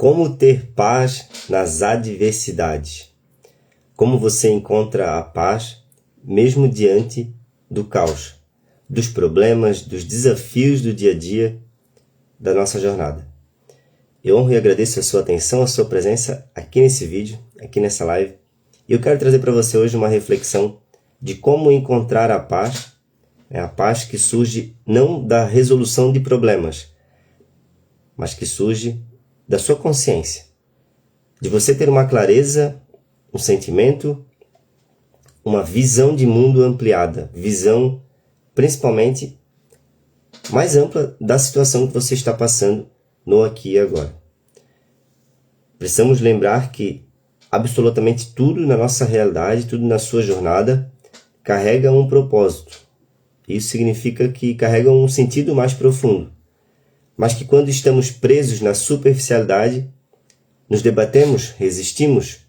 Como ter paz nas adversidades? Como você encontra a paz mesmo diante do caos, dos problemas, dos desafios do dia a dia da nossa jornada? Eu honro e agradeço a sua atenção, a sua presença aqui nesse vídeo, aqui nessa live. E eu quero trazer para você hoje uma reflexão de como encontrar a paz que surge não da resolução de problemas, mas que surge da sua consciência, de você ter uma clareza, um sentimento, uma visão de mundo ampliada, visão principalmente mais ampla da situação que você está passando no aqui e agora. Precisamos lembrar que absolutamente tudo na nossa realidade, tudo na sua jornada, carrega um propósito. Isso significa que carrega um sentido mais profundo. Mas que quando estamos presos na superficialidade, nos debatemos, resistimos,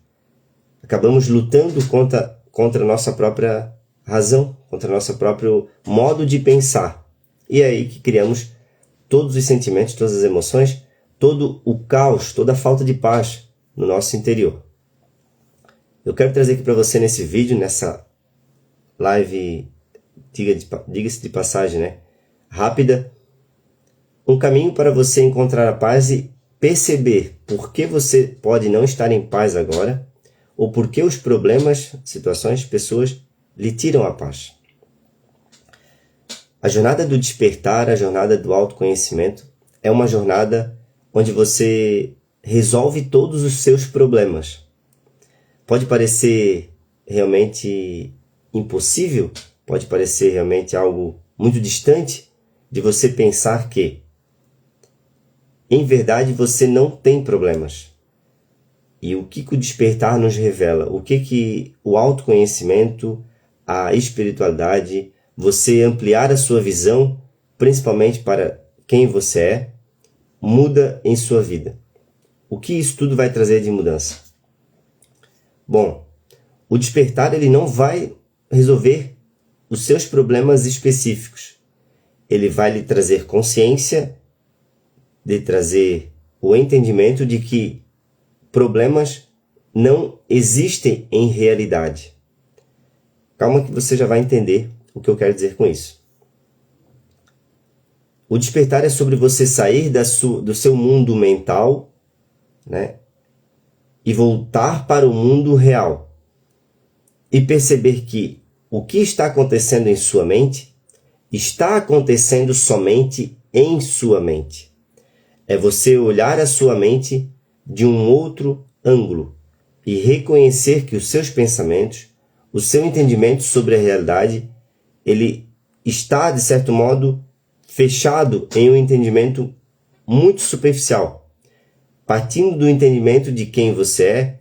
acabamos lutando contra a nossa própria razão, contra o nosso próprio modo de pensar. E é aí que criamos todos os sentimentos, todas as emoções, todo o caos, toda a falta de paz no nosso interior. Eu quero trazer aqui para você nesse vídeo, nessa live, diga-se de passagem, rápida, um caminho para você encontrar a paz e perceber por que você pode não estar em paz agora, ou por que os problemas, situações, pessoas lhe tiram a paz. A jornada do despertar, a jornada do autoconhecimento, é uma jornada onde você resolve todos os seus problemas. Pode parecer realmente impossível, pode parecer realmente algo muito distante de você pensar que, em verdade, você não tem problemas. E o que o despertar nos revela? O que o autoconhecimento, a espiritualidade, você ampliar a sua visão, principalmente para quem você é, muda em sua vida? O que isso tudo vai trazer de mudança? Bom, o despertar ele não vai resolver os seus problemas específicos. Ele vai lhe trazer consciência, de trazer o entendimento de que problemas não existem em realidade. Calma que você já vai entender o que eu quero dizer com isso. O despertar é sobre você sair do seu mundo mental, e voltar para o mundo real. E perceber que o que está acontecendo em sua mente está acontecendo somente em sua mente. É você olhar a sua mente de um outro ângulo e reconhecer que os seus pensamentos, o seu entendimento sobre a realidade, ele está, de certo modo, fechado em um entendimento muito superficial. Partindo do entendimento de quem você é,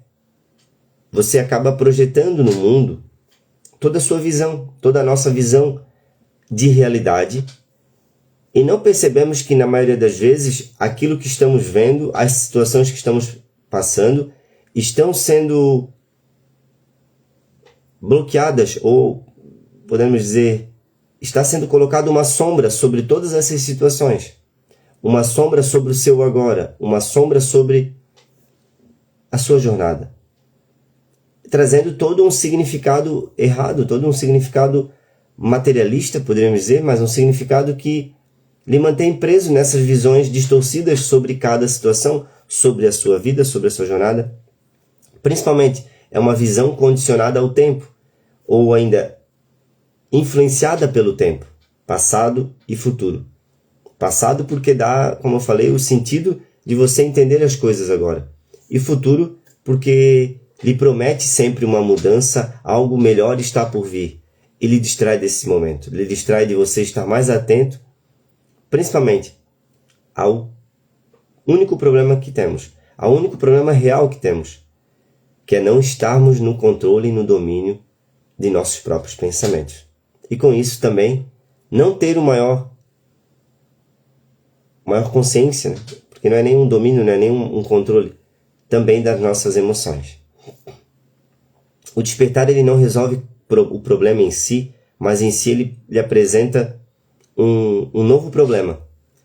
você acaba projetando no mundo toda a sua visão, toda a nossa visão de realidade, e não percebemos que, na maioria das vezes, aquilo que estamos vendo, as situações que estamos passando, estão sendo bloqueadas, ou, podemos dizer, está sendo colocada uma sombra sobre todas essas situações. Uma sombra sobre o seu agora, uma sombra sobre a sua jornada. Trazendo todo um significado errado, todo um significado materialista, poderíamos dizer, mas um significado que lhe mantém preso nessas visões distorcidas sobre cada situação, sobre a sua vida, sobre a sua jornada. Principalmente, é uma visão condicionada ao tempo, ou ainda influenciada pelo tempo, passado e futuro. Passado porque dá, como eu falei, o sentido de você entender as coisas agora. E futuro porque lhe promete sempre uma mudança, algo melhor está por vir. E lhe distrai desse momento, lhe distrai de você estar mais atento, principalmente ao único problema que temos, ao único problema real que temos, que é não estarmos no controle e no domínio de nossos próprios pensamentos. E com isso também não ter maior consciência, porque não é nenhum domínio, não é nenhum controle, também das nossas emoções. O despertar ele não resolve o problema em si, mas em si ele lhe apresenta um novo problema.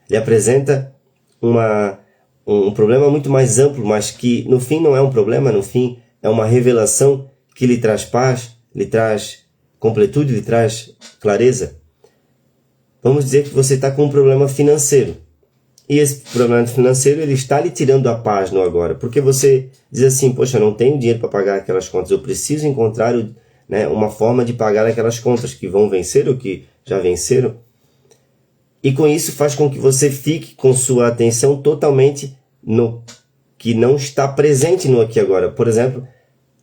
Ele apresenta um problema muito mais amplo, mas que no fim não é um problema, no fim é uma revelação que lhe traz paz, lhe traz completude, lhe traz clareza. Vamos dizer que você está com um problema financeiro. E esse problema financeiro ele está lhe tirando a paz no agora. Porque você diz assim, poxa, eu não tenho dinheiro para pagar aquelas contas. Eu preciso encontrar uma forma de pagar aquelas contas que vão vencer ou que já venceram. E com isso faz com que você fique com sua atenção totalmente no que não está presente no aqui e agora. Por exemplo,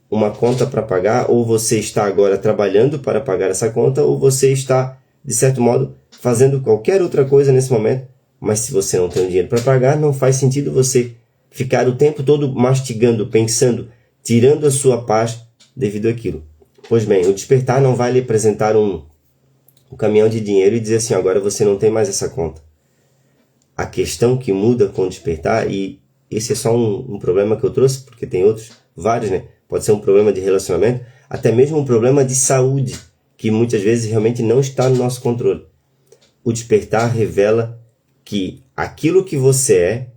uma conta para pagar, ou você está agora trabalhando para pagar essa conta, ou você está, de certo modo, fazendo qualquer outra coisa nesse momento. Mas se você não tem dinheiro para pagar, não faz sentido você ficar o tempo todo mastigando, pensando, tirando a sua paz devido àquilo. Pois bem, o despertar não vai lhe apresentar um caminhão de dinheiro e dizer assim, agora você não tem mais essa conta. A questão que muda com o despertar, e esse é só um problema que eu trouxe, porque tem outros, vários, né? Pode ser um problema de relacionamento, até mesmo um problema de saúde, que muitas vezes realmente não está no nosso controle. O despertar revela que aquilo que você é,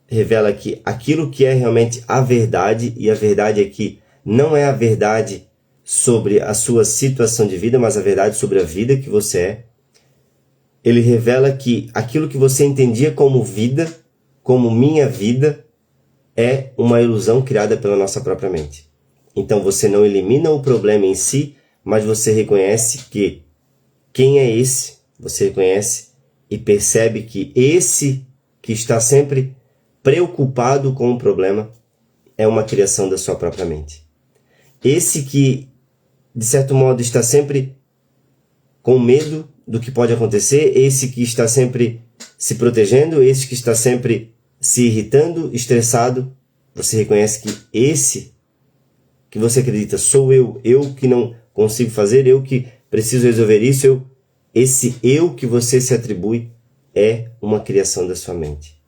revela que aquilo que é realmente a verdade, e a verdade é que não é a verdade sobre a sua situação de vida, mas a verdade sobre a vida que você é. Ele revela que aquilo que você entendia como vida, como minha vida, é uma ilusão criada pela nossa própria mente. Então você não elimina o problema em si, mas você reconhece que quem é esse, você reconhece e percebe que esse que está sempre preocupado com o problema é uma criação da sua própria mente. Esse que, de certo modo, está sempre com medo do que pode acontecer, esse que está sempre se protegendo, esse que está sempre se irritando, estressado, você reconhece que esse que você acredita sou eu que não consigo fazer, eu que preciso resolver isso, esse eu que você se atribui é uma criação da sua mente.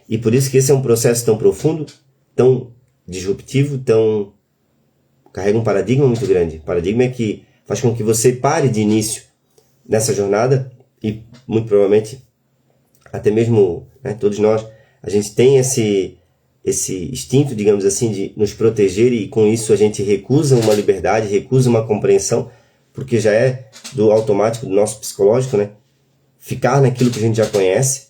E por isso que esse é um processo tão profundo, tão disruptivo, carrega um paradigma muito grande. Paradigma é que faz com que você pare de início nessa jornada e muito provavelmente, até mesmo todos nós, a gente tem esse instinto, digamos assim, de nos proteger e com isso a gente recusa uma liberdade, recusa uma compreensão, porque já é do automático, do nosso psicológico, ficar naquilo que a gente já conhece.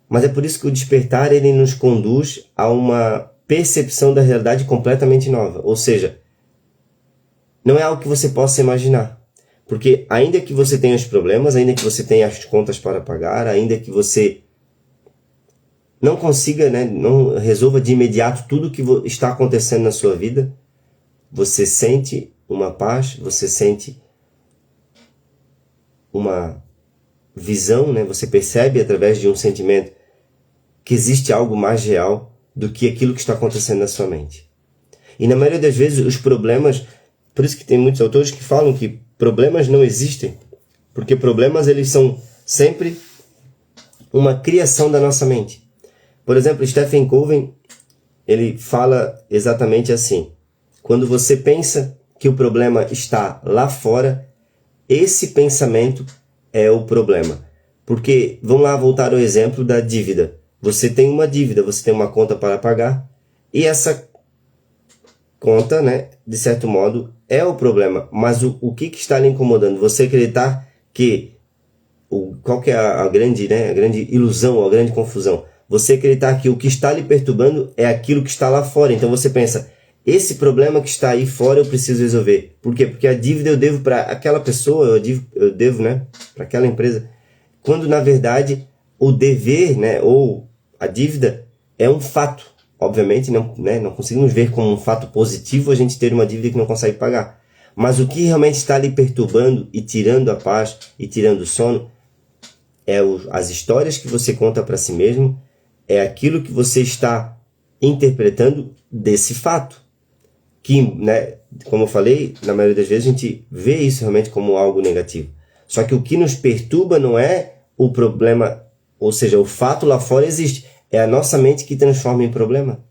Mas é por isso que o despertar ele nos conduz a uma percepção da realidade completamente nova. Ou seja, não é algo que você possa imaginar. Porque ainda que você tenha os problemas, ainda que você tenha as contas para pagar, ainda que você não consiga, não resolva de imediato tudo o que está acontecendo na sua vida, você sente uma paz, você sente uma visão, você percebe através de um sentimento que existe algo mais real do que aquilo que está acontecendo na sua mente. E na maioria das vezes os problemas, por isso que tem muitos autores que falam que problemas não existem, porque problemas eles são sempre uma criação da nossa mente. Por exemplo, Stephen Covey, ele fala exatamente assim: quando você pensa que o problema está lá fora, esse pensamento é o problema. Porque, vamos lá voltar ao exemplo da dívida. Você tem uma dívida, você tem uma conta para pagar, e essa conta, de certo modo, é o problema. Mas o que está lhe incomodando? Você acreditar que, qual que é a grande ilusão, a grande confusão? Você acreditar que o que está lhe perturbando é aquilo que está lá fora. Então você pensa, esse problema que está aí fora eu preciso resolver. Por quê? Porque a dívida eu devo para aquela pessoa, eu devo para aquela empresa. Quando na verdade o dever, ou a dívida é um fato. Obviamente não conseguimos ver como um fato positivo a gente ter uma dívida que não consegue pagar. Mas o que realmente está lhe perturbando e tirando a paz e tirando o sono é as histórias que você conta para si mesmo, é aquilo que você está interpretando desse fato. Que, como eu falei, na maioria das vezes a gente vê isso realmente como algo negativo. Só que o que nos perturba não é o problema, ou seja, o fato lá fora existe. É a nossa mente que transforma em problema.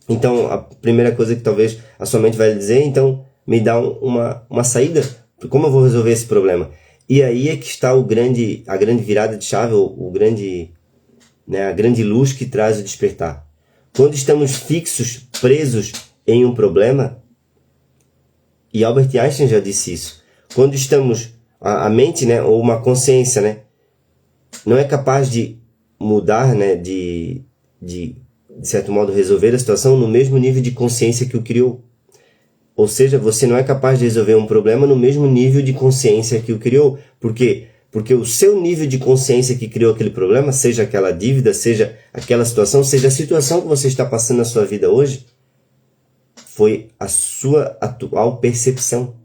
Então, a primeira coisa que talvez a sua mente vai dizer, então, me dá uma saída. Como eu vou resolver esse problema? E aí é que está a grande virada de chave, o grande né? A grande luz que traz o despertar. Quando estamos fixos, presos em um problema, e Albert Einstein já disse isso, quando estamos, a mente, né, ou uma consciência, né, não é capaz de mudar, né, de certo modo resolver a situação no mesmo nível de consciência que o criou. Ou seja, você não é capaz de resolver um problema no mesmo nível de consciência que o criou. Por quê? Porque o seu nível de consciência que criou aquele problema, seja aquela dívida, seja aquela situação, seja a situação que você está passando na sua vida hoje, foi a sua atual percepção.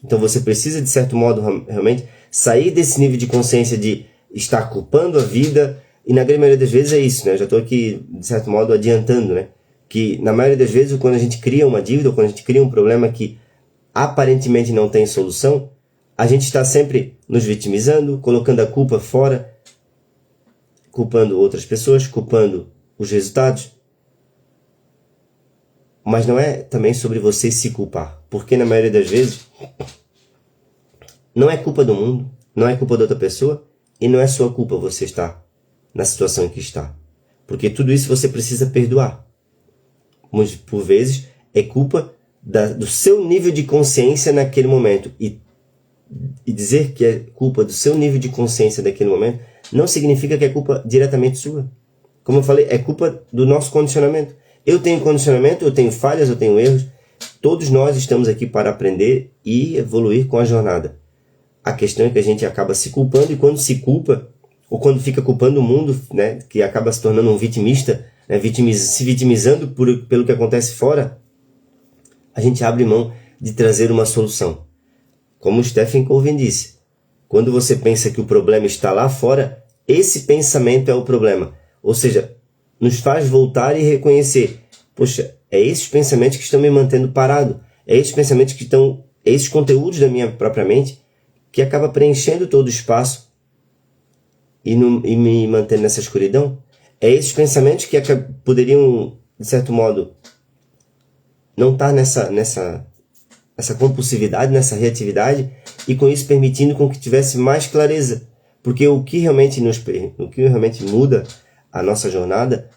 Então você precisa, de certo modo, realmente sair desse nível de consciência de estar culpando a vida, e na grande maioria das vezes é isso, né? Eu já estou aqui, de certo modo, adiantando, né? Que na maioria das vezes, quando a gente cria uma dívida, ou quando a gente cria um problema que aparentemente não tem solução, a gente está sempre nos vitimizando, colocando a culpa fora, culpando outras pessoas, culpando os resultados. Mas não é também sobre você se culpar, porque na maioria das vezes não é culpa do mundo, não é culpa da outra pessoa, e não é sua culpa você estar na situação em que está. Porque tudo isso você precisa perdoar. Por vezes é culpa do seu nível de consciência naquele momento. E dizer que é culpa do seu nível de consciência naquele momento não significa que é culpa diretamente sua. Como eu falei, é culpa do nosso condicionamento. Eu tenho condicionamento, eu tenho falhas, eu tenho erros. Todos nós estamos aqui para aprender e evoluir com a jornada. A questão é que a gente acaba se culpando, e quando se culpa, ou quando fica culpando o mundo, né, que acaba se tornando um vitimista, né, se vitimizando pelo que acontece fora, a gente abre mão de trazer uma solução. Como Stephen Covey disse, quando você pensa que o problema está lá fora, esse pensamento é o problema. Ou seja, nos faz voltar e reconhecer, poxa, é esses pensamentos que estão me mantendo parado, é esses pensamentos que estão, esses conteúdos da minha própria mente, que acaba preenchendo todo o espaço e me mantendo nessa escuridão. É esses pensamentos que poderiam, de certo modo, não estar nessa compulsividade, nessa reatividade, e com isso permitindo com que tivesse mais clareza. Porque o que realmente muda a nossa jornada,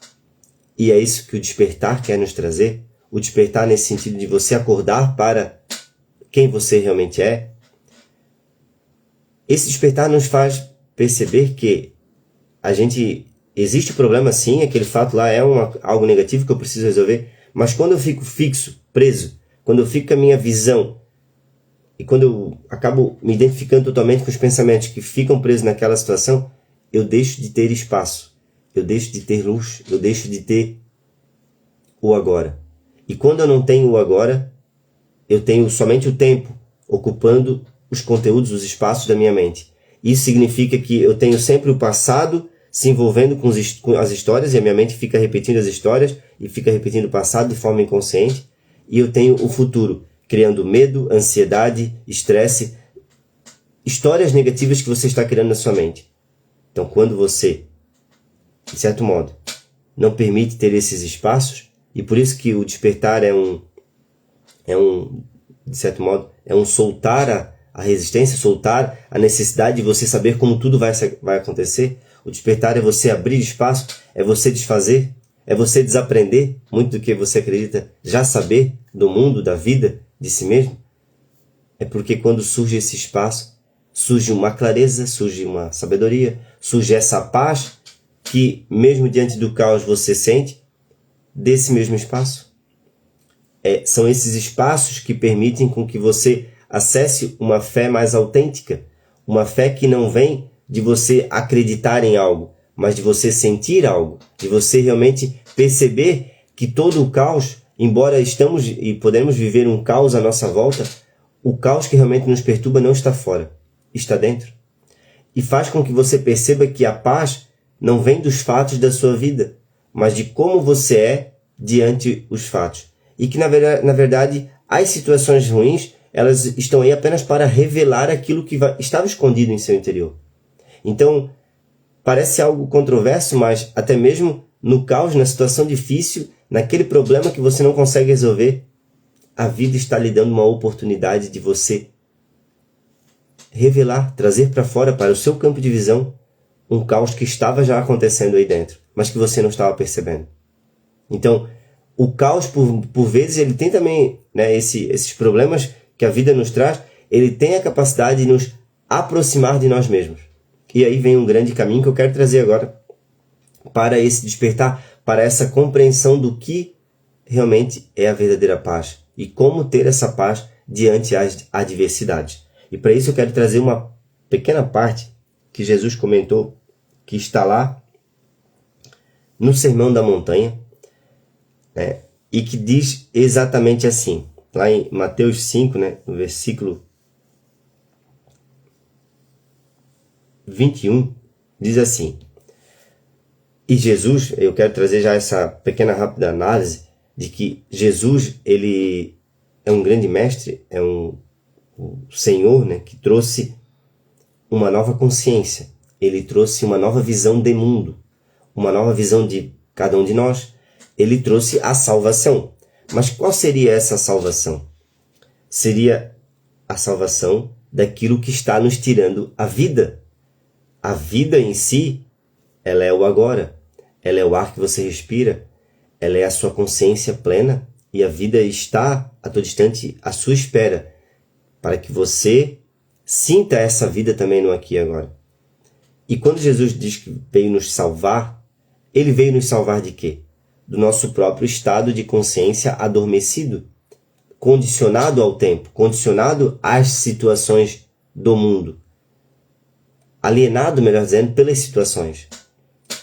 e é isso que o despertar quer nos trazer, o despertar nesse sentido de você acordar para quem você realmente é. Esse despertar nos faz perceber que existe o problema sim, aquele fato lá é algo negativo que eu preciso resolver, mas quando eu fico fixo, preso, quando eu fico com a minha visão, e quando eu acabo me identificando totalmente com os pensamentos que ficam presos naquela situação, eu deixo de ter espaço, eu deixo de ter luz, eu deixo de ter o agora. E quando eu não tenho o agora, eu tenho somente o tempo ocupando os conteúdos, os espaços da minha mente. Isso significa que eu tenho sempre o passado se envolvendo com as histórias, e a minha mente fica repetindo as histórias e fica repetindo o passado de forma inconsciente. E eu tenho o futuro, criando medo, ansiedade, estresse, histórias negativas que você está criando na sua mente. Então, quando você, de certo modo, não permite ter esses espaços, e por isso que o despertar de certo modo, é um soltar a resistência, soltar a necessidade de você saber como tudo vai acontecer. O despertar é você abrir espaço, é você desfazer, é você desaprender muito do que você acredita já saber do mundo, da vida, de si mesmo. É porque quando surge esse espaço, surge uma clareza, surge uma sabedoria, surge essa paz que, mesmo diante do caos, você sente desse mesmo espaço. São esses espaços que permitem com que você acesse uma fé mais autêntica, uma fé que não vem de você acreditar em algo, mas de você sentir algo, de você realmente perceber que todo o caos, embora estamos e podemos viver um caos à nossa volta, o caos que realmente nos perturba não está fora, está dentro. E faz com que você perceba que a paz não vem dos fatos da sua vida, mas de como você é diante os fatos. E que, na verdade, as situações ruins, elas estão aí apenas para revelar aquilo que estava escondido em seu interior. Então, parece algo controverso, mas até mesmo no caos, na situação difícil, naquele problema que você não consegue resolver, a vida está lhe dando uma oportunidade de você revelar, trazer para fora, para o seu campo de visão, um caos que estava já acontecendo aí dentro, mas que você não estava percebendo. Então, o caos, por vezes, ele tem também, né, esses problemas que a vida nos traz, ele tem a capacidade de nos aproximar de nós mesmos. E aí vem um grande caminho que eu quero trazer agora para esse despertar, para essa compreensão do que realmente é a verdadeira paz e como ter essa paz diante as adversidades. E para isso eu quero trazer uma pequena parte que Jesus comentou, que está lá no Sermão da Montanha, né, e que diz exatamente assim, lá em Mateus 5, né, no versículo 21, diz assim: e Jesus, eu quero trazer já essa pequena rápida análise de que Jesus, ele é um grande mestre, é um Senhor, né, que trouxe uma nova consciência, ele trouxe uma nova visão de mundo, uma nova visão de cada um de nós, ele trouxe a salvação. Mas qual seria essa salvação? Seria a salvação daquilo que está nos tirando a vida. A vida em si, ela é o agora, ela é o ar que você respira, ela é a sua consciência plena e a vida está a todo instante à sua espera para que você sinta essa vida também no aqui e agora. E quando Jesus diz que veio nos salvar, ele veio nos salvar de quê? Do nosso próprio estado de consciência adormecido, condicionado ao tempo, condicionado às situações do mundo, alienado, melhor dizendo, pelas situações.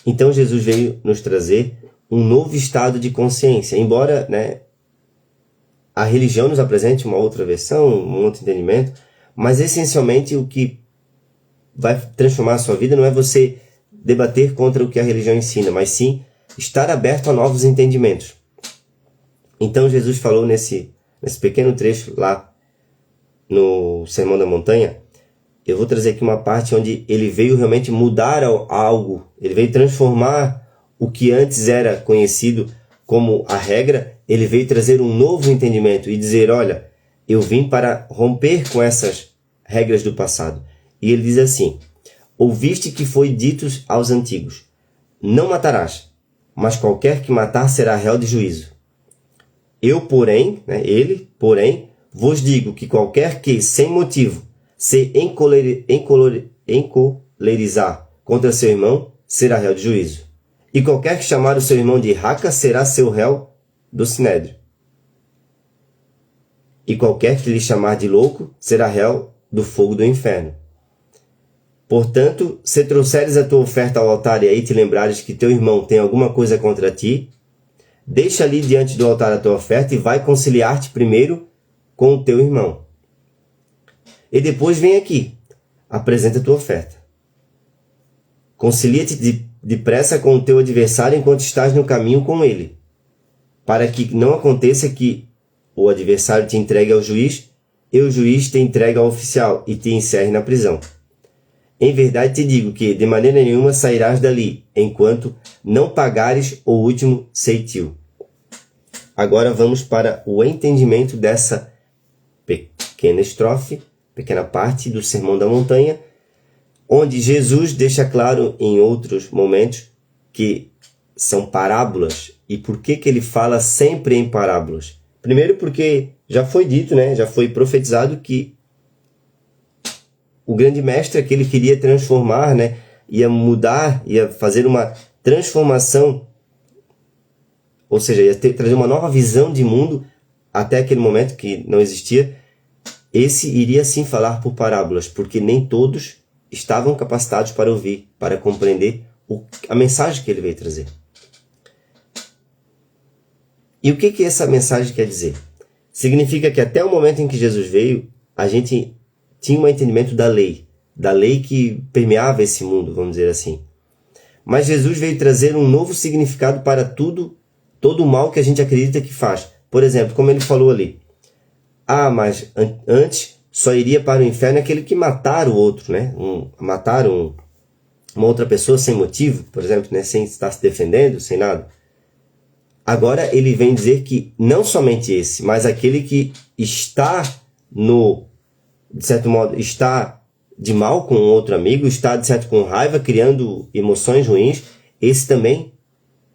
Então Jesus veio nos trazer um novo estado de consciência, embora, né, a religião nos apresente uma outra versão, um outro entendimento, mas essencialmente o que vai transformar a sua vida não é você debater contra o que a religião ensina, mas sim estar aberto a novos entendimentos. Então Jesus falou nesse pequeno trecho lá no Sermão da Montanha. Eu vou trazer aqui uma parte onde ele veio realmente mudar algo, ele veio transformar o que antes era conhecido como a regra, ele veio trazer um novo entendimento e dizer, olha, eu vim para romper com essas regras do passado. E ele diz assim: ouviste que foi dito aos antigos, não matarás, mas qualquer que matar será réu de juízo. Eu, porém, né, ele, porém, vos digo que qualquer que, sem motivo, se encolerizar contra seu irmão, será réu de juízo. E qualquer que chamar o seu irmão de raca, será seu réu do sinédrio. E qualquer que lhe chamar de louco, será réu do fogo do inferno. Portanto, se trouxeres a tua oferta ao altar e aí te lembrares que teu irmão tem alguma coisa contra ti, deixa ali diante do altar a tua oferta e vai conciliar-te primeiro com o teu irmão. E depois vem aqui, apresenta a tua oferta. Concilia-te depressa com o teu adversário enquanto estás no caminho com ele, para que não aconteça que o adversário te entregue ao juiz e o juiz te entregue ao oficial e te encerre na prisão. Em verdade te digo que de maneira nenhuma sairás dali, enquanto não pagares o último ceitil. Agora vamos para o entendimento dessa pequena estrofe, pequena parte do Sermão da Montanha, onde Jesus deixa claro em outros momentos que são parábolas. E por que ele fala sempre em parábolas? Primeiro porque já foi dito, né, já foi profetizado que o grande mestre que ele queria transformar, né, ia mudar, ia fazer uma transformação, ou seja, ia trazer uma nova visão de mundo até aquele momento que não existia. Esse iria sim falar por parábolas, porque nem todos estavam capacitados para ouvir, para compreender a mensagem que ele veio trazer. E o que essa mensagem quer dizer? Significa que até o momento em que Jesus veio, a gente tinha um entendimento da lei que permeava esse mundo, vamos dizer assim. Mas Jesus veio trazer um novo significado para todo o mal que a gente acredita que faz. Por exemplo, como ele falou ali, mas antes só iria para o inferno aquele que matar o outro, né? Matar uma outra pessoa sem motivo, por exemplo, né? Sem estar se defendendo, sem nada. Agora ele vem dizer que não somente esse, mas aquele que está de certo modo, está de mal com outro amigo, está de certo com raiva, criando emoções ruins, esse também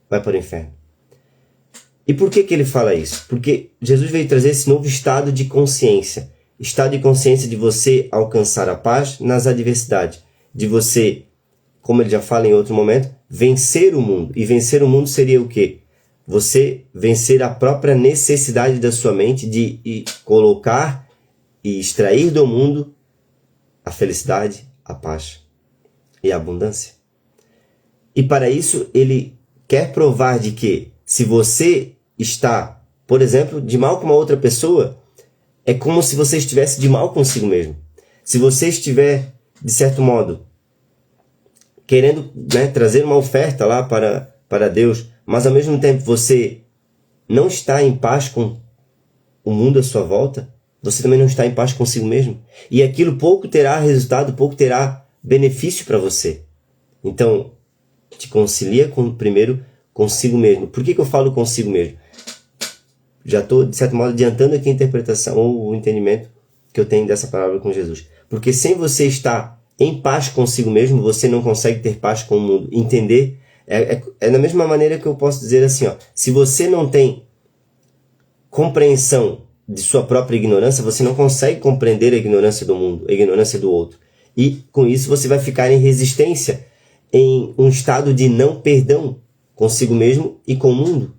vai para o inferno. E por que ele fala isso? Porque Jesus veio trazer esse novo estado de consciência. Estado de consciência de você alcançar a paz nas adversidades. De você, como ele já fala em outro momento, vencer o mundo. E vencer o mundo seria o quê? Você vencer a própria necessidade da sua mente de colocar e extrair do mundo a felicidade, a paz e a abundância. E para isso ele quer provar de que se você está, por exemplo, de mal com uma outra pessoa, é como se você estivesse de mal consigo mesmo. Se você estiver, de certo modo, querendo, trazer uma oferta lá para Deus, mas ao mesmo tempo você não está em paz com o mundo à sua volta, você também não está em paz consigo mesmo. E aquilo pouco terá resultado, pouco terá benefício para você. Então, te concilia primeiro consigo mesmo. Por que eu falo consigo mesmo? Já estou, de certo modo, adiantando aqui a interpretação ou o entendimento que eu tenho dessa palavra com Jesus. Porque sem você estar em paz consigo mesmo, você não consegue ter paz com o mundo. Entender é da mesma maneira que eu posso dizer assim, se você não tem compreensão de sua própria ignorância, você não consegue compreender a ignorância do mundo, a ignorância do outro. E com isso você vai ficar em resistência, em um estado de não perdão consigo mesmo e com o mundo.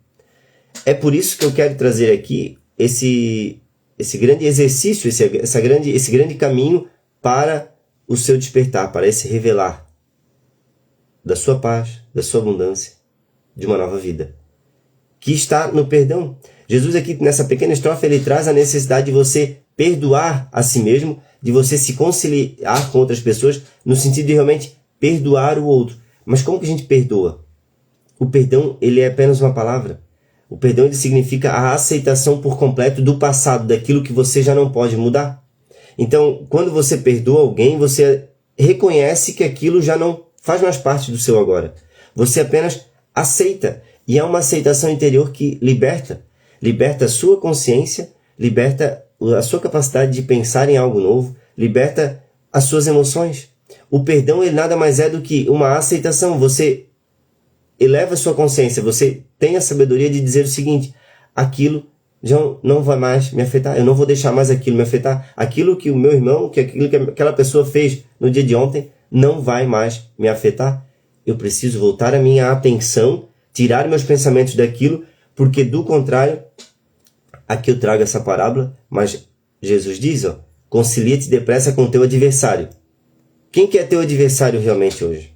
É por isso que eu quero trazer aqui esse grande exercício, esse grande caminho para o seu despertar, para esse revelar da sua paz, da sua abundância, de uma nova vida, que está no perdão. Jesus aqui nessa pequena estrofe ele traz a necessidade de você perdoar a si mesmo, de você se conciliar com outras pessoas, no sentido de realmente perdoar o outro. Mas como que a gente perdoa? O perdão ele é apenas uma palavra. O perdão ele significa a aceitação por completo do passado, daquilo que você já não pode mudar. Então, quando você perdoa alguém, você reconhece que aquilo já não faz mais parte do seu agora. Você apenas aceita. E é uma aceitação interior que liberta. Liberta a sua consciência, liberta a sua capacidade de pensar em algo novo, liberta as suas emoções. O perdão ele nada mais é do que uma aceitação. Você eleva a sua consciência, você tem a sabedoria de dizer o seguinte: aquilo já não vai mais me afetar, eu não vou deixar mais aquilo me afetar. Aquilo que o meu irmão, aquilo que aquela pessoa fez no dia de ontem, não vai mais me afetar. Eu preciso voltar a minha atenção, tirar meus pensamentos daquilo, porque do contrário, aqui eu trago essa parábola, mas Jesus diz, concilia-te depressa com teu adversário. Quem que é teu adversário realmente hoje?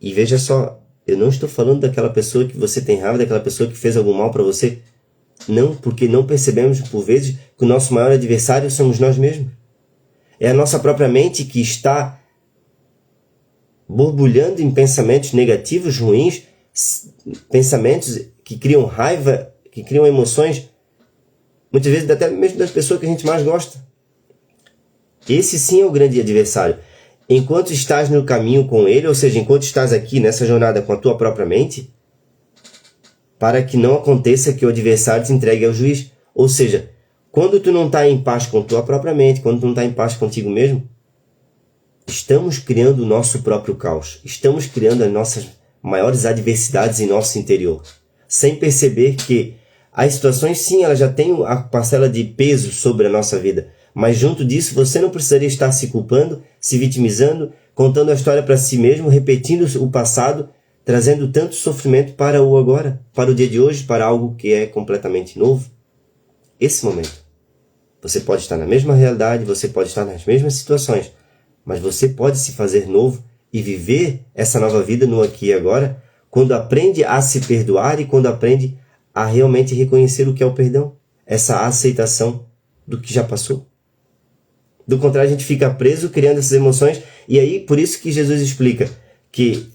E veja só, eu não estou falando daquela pessoa que você tem raiva, daquela pessoa que fez algum mal para você. Não, porque não percebemos, por vezes, que o nosso maior adversário somos nós mesmos. É a nossa própria mente que está borbulhando em pensamentos negativos, ruins, pensamentos que criam raiva, que criam emoções, muitas vezes até mesmo das pessoas que a gente mais gosta. Esse sim é o grande adversário. Enquanto estás no caminho com ele, ou seja, enquanto estás aqui nessa jornada com a tua própria mente, para que não aconteça que o adversário te entregue ao juiz. Ou seja, quando tu não está em paz com tua própria mente, quando tu não está em paz contigo mesmo, estamos criando o nosso próprio caos. Estamos criando as nossas maiores adversidades em nosso interior. Sem perceber que as situações, sim, elas já têm a parcela de peso sobre a nossa vida. Mas junto disso, você não precisaria estar se culpando, se vitimizando, contando a história para si mesmo, repetindo o passado, trazendo tanto sofrimento para o agora, para o dia de hoje, para algo que é completamente novo. Esse momento. Você pode estar na mesma realidade, você pode estar nas mesmas situações, mas você pode se fazer novo e viver essa nova vida no aqui e agora, quando aprende a se perdoar e quando aprende a realmente reconhecer o que é o perdão, essa aceitação do que já passou. Do contrário, a gente fica preso criando essas emoções, e aí por isso que Jesus explica que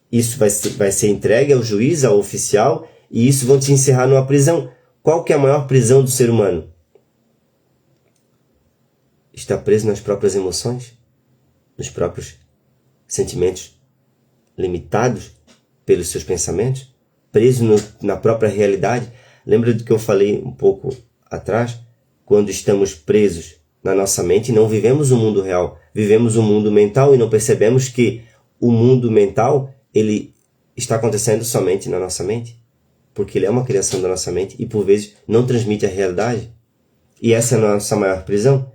isso vai ser entregue ao juiz, ao oficial, e isso vão te encerrar numa prisão. Qual que é a maior prisão do ser humano? Está preso nas próprias emoções, nos próprios sentimentos limitados pelos seus pensamentos, preso na própria realidade. Lembra do que eu falei um pouco atrás? Quando estamos presos na nossa mente, não vivemos o mundo real, vivemos um mundo mental e não percebemos que o mundo mental, ele está acontecendo somente na nossa mente, porque ele é uma criação da nossa mente e por vezes não transmite a realidade. E essa é a nossa maior prisão.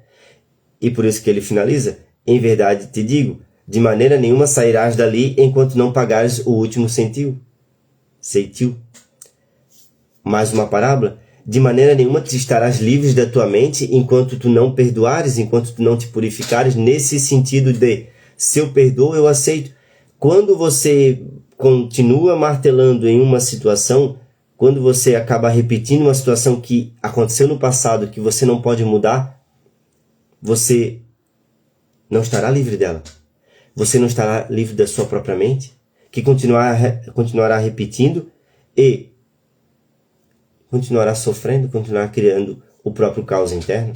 E por isso que ele finaliza: em verdade te digo, de maneira nenhuma sairás dali enquanto não pagares o último ceitil. Mais uma parábola: de maneira nenhuma te estarás livres da tua mente enquanto tu não perdoares, enquanto tu não te purificares, nesse sentido de, se eu perdoo, eu aceito. Quando você continua martelando em uma situação, quando você acaba repetindo uma situação que aconteceu no passado, que você não pode mudar, você não estará livre dela. Você não estará livre da sua própria mente, que continuará repetindo e continuará sofrendo, continuará criando o próprio caos interno.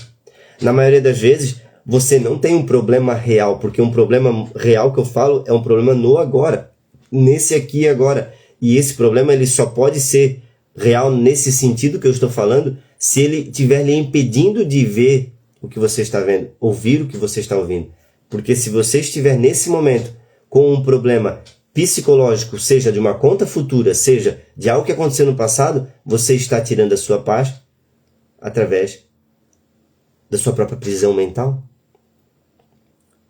Na maioria das vezes, você não tem um problema real, porque um problema real que eu falo é um problema no agora, nesse aqui e agora. E esse problema ele só pode ser real nesse sentido que eu estou falando se ele estiver lhe impedindo de ver o que você está vendo, ouvir o que você está ouvindo. Porque se você estiver nesse momento com um problema psicológico, seja de uma conta futura, seja de algo que aconteceu no passado, você está tirando a sua paz através da sua própria prisão mental.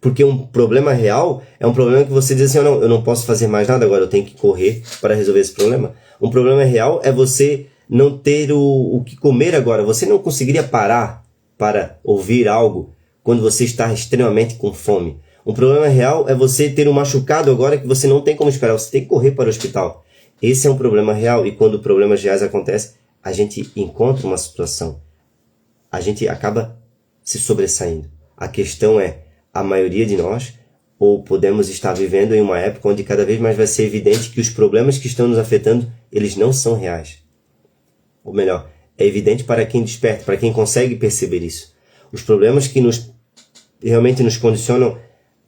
Porque um problema real é um problema que você diz assim: não, eu não posso fazer mais nada agora, eu tenho que correr para resolver esse problema. Um problema real é você não ter o que comer agora. Você não conseguiria parar para ouvir algo quando você está extremamente com fome. Um problema real é você ter um machucado agora que você não tem como esperar, você tem que correr para o hospital. Esse é um problema real, e quando problemas reais acontecem, a gente encontra uma situação. A gente acaba se sobressaindo. A questão é, a maioria de nós, ou podemos estar vivendo em uma época onde cada vez mais vai ser evidente que os problemas que estão nos afetando, eles não são reais. Ou melhor, é evidente para quem desperta, para quem consegue perceber isso. Os problemas que realmente nos condicionam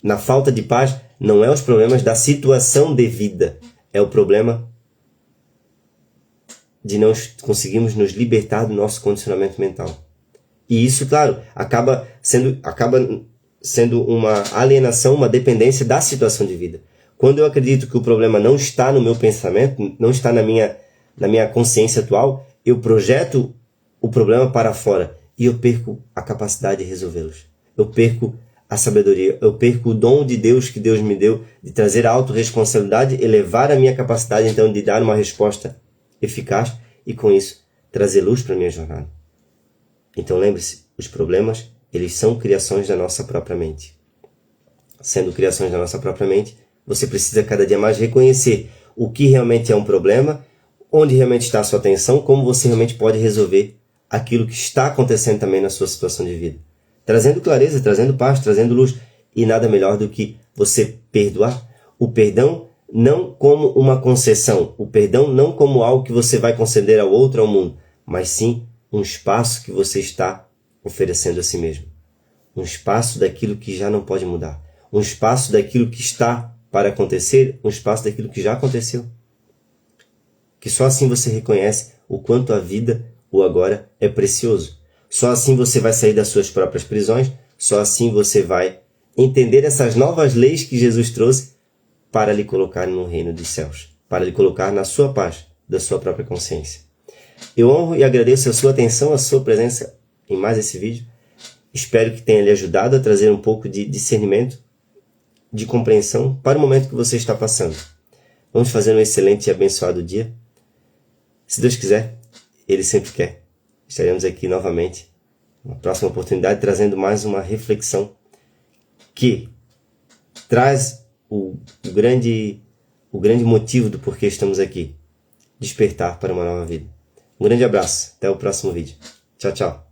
na falta de paz não é os problemas da situação de vida, é o problema de não conseguirmos nos libertar do nosso condicionamento mental. E isso, claro, acaba sendo uma alienação, uma dependência da situação de vida. Quando eu acredito que o problema não está no meu pensamento, não está na minha consciência atual, eu projeto o problema para fora e eu perco a capacidade de resolvê-los. Eu perco a sabedoria, eu perco o dom de Deus que Deus me deu de trazer a autorresponsabilidade, elevar a minha capacidade então de dar uma resposta eficaz e com isso trazer luz para a minha jornada. Então lembre-se, os problemas, eles são criações da nossa própria mente. Sendo criações da nossa própria mente, você precisa cada dia mais reconhecer o que realmente é um problema, onde realmente está a sua atenção, como você realmente pode resolver aquilo que está acontecendo também na sua situação de vida. Trazendo clareza, trazendo paz, trazendo luz. E nada melhor do que você perdoar. O perdão não como uma concessão. O perdão não como algo que você vai conceder ao outro, ao mundo. Mas sim um espaço que você está oferecendo a si mesmo. Um espaço daquilo que já não pode mudar. Um espaço daquilo que está para acontecer. Um espaço daquilo que já aconteceu. Que só assim você reconhece o quanto a vida, o agora, é precioso. Só assim você vai sair das suas próprias prisões, só assim você vai entender essas novas leis que Jesus trouxe para lhe colocar no reino dos céus, para lhe colocar na sua paz, da sua própria consciência. Eu honro e agradeço a sua atenção, a sua presença em mais esse vídeo. Espero que tenha lhe ajudado a trazer um pouco de discernimento, de compreensão para o momento que você está passando. Vamos fazer um excelente e abençoado dia. Se Deus quiser, Ele sempre quer. Estaremos aqui novamente, na próxima oportunidade, trazendo mais uma reflexão que traz o grande motivo do porquê estamos aqui. Despertar para uma nova vida. Um grande abraço. Até o próximo vídeo. Tchau, tchau.